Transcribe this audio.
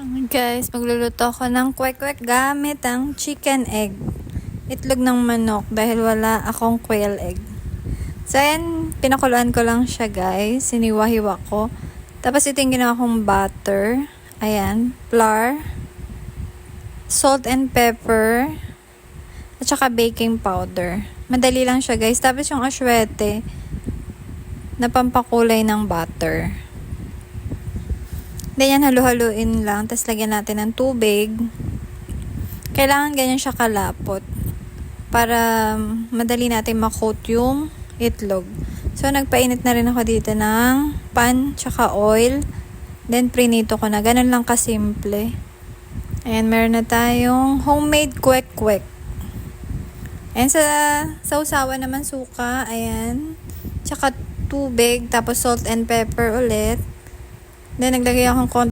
Guys, magluluto ako ng kwek-kwek gamit ang chicken egg. Itlog ng manok dahil wala akong quail egg. So, ayan, pinakuluan ko lang siya guys. Siniwa-hiwa ko. Tapos ito yung ginawa kong butter. Ayan, flour, salt and pepper, at saka baking powder. Madali lang siya guys. Tapos yung aswete na pampakulay ng butter. Ganyan, halu-haluin lang. Tapos lagyan natin ng tubig. Kailangan ganyan siya kalapot. Para madali natin makot yung itlog. So, nagpainit na rin ako dito ng pan, tsaka oil. Then, prinito ko na. Ganun lang kasimple. Ayan, meron na tayong homemade kwek-kwek. Ayan, sa usawa naman suka. Ayan. Tsaka tubig. Tapos salt and pepper ulit. Then, naglagay akong konti